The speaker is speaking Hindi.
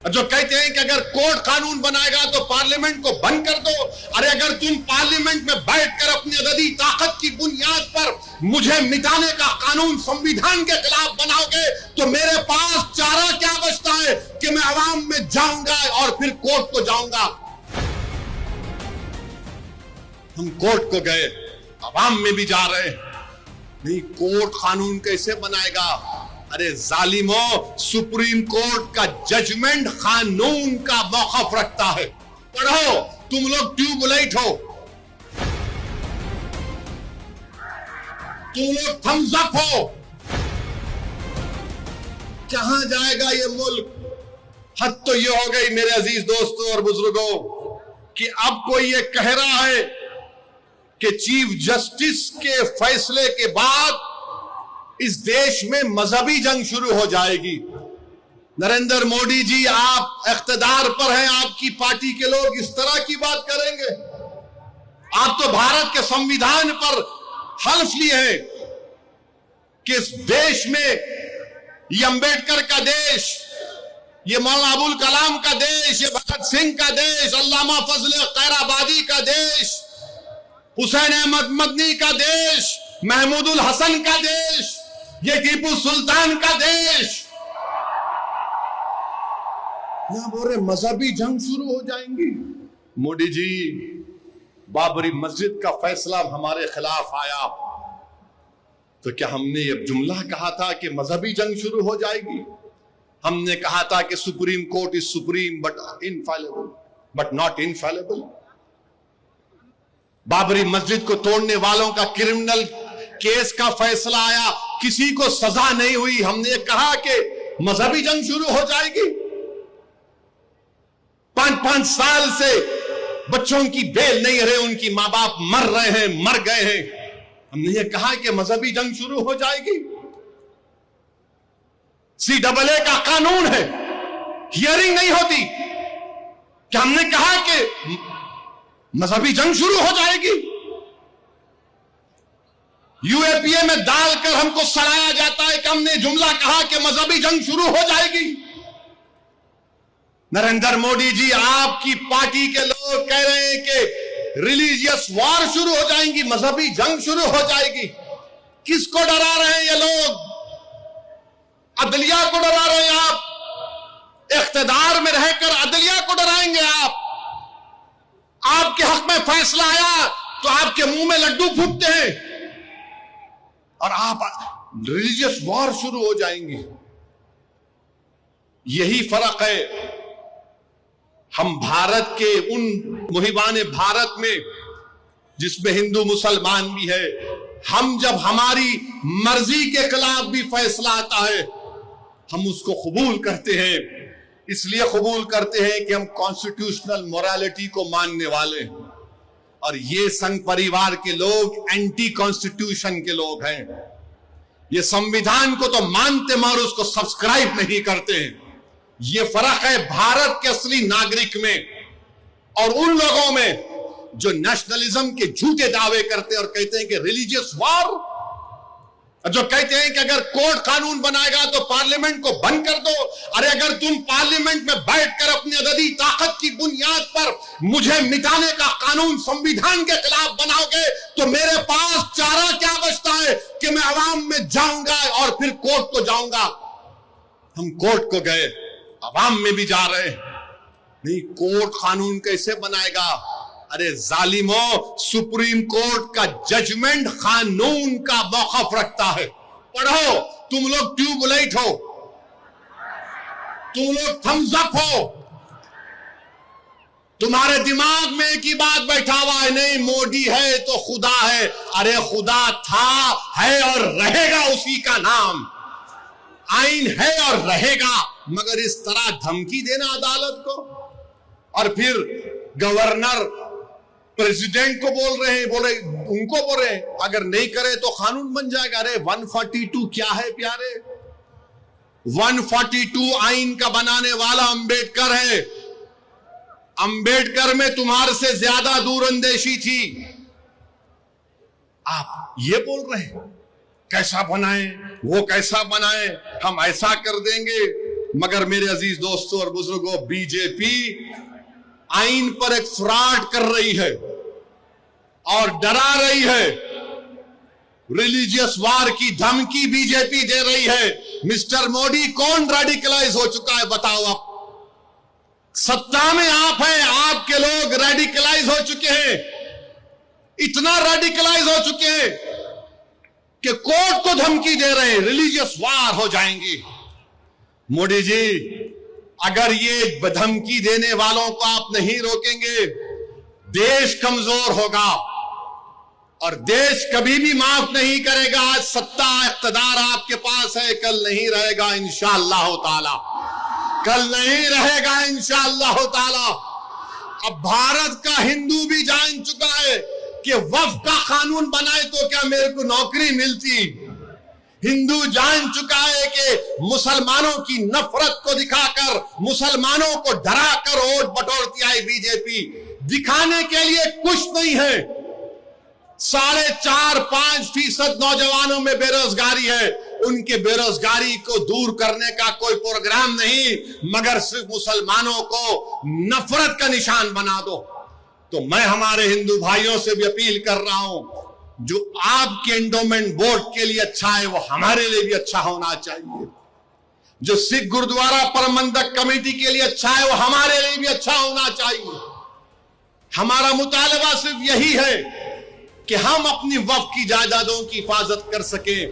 जो कहते हैं कि अगर कोर्ट कानून बनाएगा तो पार्लियामेंट को बंद कर दो। अरे अगर तुम पार्लियामेंट में बैठकर अपनी अददी ताकत की बुनियाद पर मुझे मिटाने का कानून संविधान के खिलाफ बनाओगे तो मेरे पास चारा क्या बचता है कि मैं आवाम में जाऊंगा और फिर कोर्ट को जाऊंगा। हम कोर्ट को गए, आवाम में भी जा रहे हैं, नहीं कोर्ट कानून कैसे बनाएगा। अरे जालिमों, सुप्रीम कोर्ट का जजमेंट कानून का मौक़िफ़ रखता है। पढ़ो, तुम लोग ट्यूबलाइट हो, तुम लोग थम्स अप हो। कहां जाएगा ये मुल्क। हद तो ये हो गई मेरे अजीज दोस्तों और बुजुर्गों कि अब कोई ये कह रहा है कि चीफ जस्टिस के फैसले के बाद इस देश में मजहबी जंग शुरू हो जाएगी। नरेंद्र मोदी जी, आप इख्तिदार पर हैं, आपकी पार्टी के लोग इस तरह की बात करेंगे। आप तो भारत के संविधान पर हल्फ लिए हैं कि इस देश में ये अंबेडकर का देश, ये मौलाना अबुल कलाम का देश, ये भगत सिंह का देश, अल्लामा फजल खैराबादी का देश, हुसैन अहमद मदनी का देश, महमूदुल हसन का देश, ये टीपू सुल्तान का देश। यहां बोल रहे मजहबी जंग शुरू हो जाएंगी। मोदी जी, बाबरी मस्जिद का फैसला हमारे खिलाफ आया तो क्या हमने ये जुमला कहा था कि मजहबी जंग शुरू हो जाएगी? हमने कहा था कि supreme court is supreme but infallible, but not infallible. Babri मस्जिद को तोड़ने वालों का क्रिमिनल केस का फैसला आया, किसी को सजा नहीं हुई, हमने कहा कि मजहबी जंग शुरू हो जाएगी। 5-5 साल से बच्चों की बेल नहीं रहे, उनकी मां बाप मर रहे हैं, मर गए हैं, हमने ये कहा कि मजहबी जंग शुरू हो जाएगी। CAA का कानून है, हियरिंग नहीं होती, क्या हमने कहा कि मजहबी जंग शुरू हो जाएगी? UAPA में डालकर हमको सड़ाया जाता है कि हमने जुमला कहा कि मजहबी जंग शुरू हो जाएगी। नरेंद्र मोदी जी, आपकी पार्टी के लोग कह रहे हैं कि रिलीजियस वॉर शुरू हो जाएंगी, मजहबी जंग शुरू हो जाएगी। किसको डरा रहे हैं ये लोग? अदलिया को डरा रहे हैं आप। इख्तिदार में रहकर अदलिया को डराएंगे आप। आपके हक में फैसला आया तो आपके मुंह में लड्डू फूटते हैं और आप रिलीजियस वॉर शुरू हो जाएंगे। यही फर्क है हम भारत के उन मुहिबान भारत में जिसमें हिंदू मुसलमान भी है। हम जब हमारी मर्जी के खिलाफ भी फैसला आता है हम उसको कबूल करते हैं। इसलिए कबूल करते हैं कि हम कॉन्स्टिट्यूशनल मोरालिटी को मानने वाले हैं और ये संघ परिवार के लोग एंटी कॉन्स्टिट्यूशन के लोग हैं। ये संविधान को तो मानते मगर उसको सब्सक्राइब नहीं करते हैं। ये फर्क है भारत के असली नागरिक में और उन लोगों में जो नेशनलिज्म के झूठे दावे करते हैं और कहते हैं कि रिलीजियस वॉर, जो कहते हैं कि अगर कोर्ट कानून बनाएगा तो पार्लियामेंट को बंद कर दो। अरे अगर तुम पार्लियामेंट में बैठकर अपनी अददी ताकत की बुनियाद पर मुझे मिटाने का कानून संविधान के खिलाफ बनाओगे तो मेरे पास चारा क्या बचता है कि मैं आवाम में जाऊंगा और फिर कोर्ट को जाऊंगा। हम कोर्ट को गए, आवाम में भी जा रहे हैं, नहीं कोर्ट कानून कैसे बनाएगा। अरे जालिमों, सुप्रीम कोर्ट का जजमेंट कानून का मौक़िफ़ रखता है। पढ़ो, तुम लोग ट्यूबलाइट हो, तुम लोग थम्स अप हो, तुम्हारे दिमाग में एक ही बात बैठा हुआ है, नहीं मोदी है तो खुदा है। अरे खुदा था, है और रहेगा उसी का नाम। आइन है और रहेगा, मगर इस तरह धमकी देना अदालत को और फिर गवर्नर प्रेसिडेंट को बोल रहे हैं, उनको बोल रहे हैं अगर नहीं करे तो कानून बन जाएगा। अरे 142 क्या है प्यारे? 142 आइन का बनाने वाला अंबेडकर है। अंबेडकर में तुम्हारे से ज्यादा दूरअंदेशी थी। आप ये बोल रहे हैं कैसा बनाए, वो कैसा बनाए, हम ऐसा कर देंगे। मगर मेरे अजीज दोस्तों और बुजुर्गों, बीजेपी आइन पर एक फ्रॉड कर रही है और डरा रही है। रिलीजियस वार की धमकी बीजेपी दे रही है। मिस्टर मोदी, कौन रेडिकलाइज हो चुका है बताओ आप? सत्ता में आप हैं, आपके लोग रेडिकलाइज हो चुके हैं, इतना रेडिकलाइज हो चुके हैं कि कोर्ट को धमकी दे रहे हैं, रिलीजियस वार हो जाएंगी। मोदी जी, अगर ये धमकी देने वालों को आप नहीं रोकेंगे, देश कमजोर होगा और देश कभी भी माफ नहीं करेगा। आज सत्ता इख्तिदार आपके पास है, कल नहीं रहेगा इंशाअल्लाह ताला, कल नहीं रहेगा इंशाअल्लाह ताला। अब भारत का हिंदू भी जान चुका है कि वक्फ का कानून बनाए तो क्या मेरे को नौकरी मिलती। हिंदू जान चुका है कि मुसलमानों की नफरत को दिखाकर, मुसलमानों को डराकर वोट बटोरती आई बीजेपी। दिखाने के लिए कुछ नहीं है। 4.5-5% नौजवानों में बेरोजगारी है, उनके बेरोजगारी को दूर करने का कोई प्रोग्राम नहीं, मगर सिर्फ मुसलमानों को नफरत का निशान बना दो। तो मैं हमारे हिंदू भाइयों से भी अपील कर रहा हूं, जो आपके एंडोमेंट बोर्ड के लिए अच्छा है वो हमारे लिए भी अच्छा होना चाहिए। जो सिख गुरुद्वारा प्रबंधक कमेटी के लिए अच्छा है वो हमारे लिए भी अच्छा होना चाहिए। हमारा मुतालबा सिर्फ यही है कि हम अपनी वक्फ की जायदादों की हिफाजत कर सकें।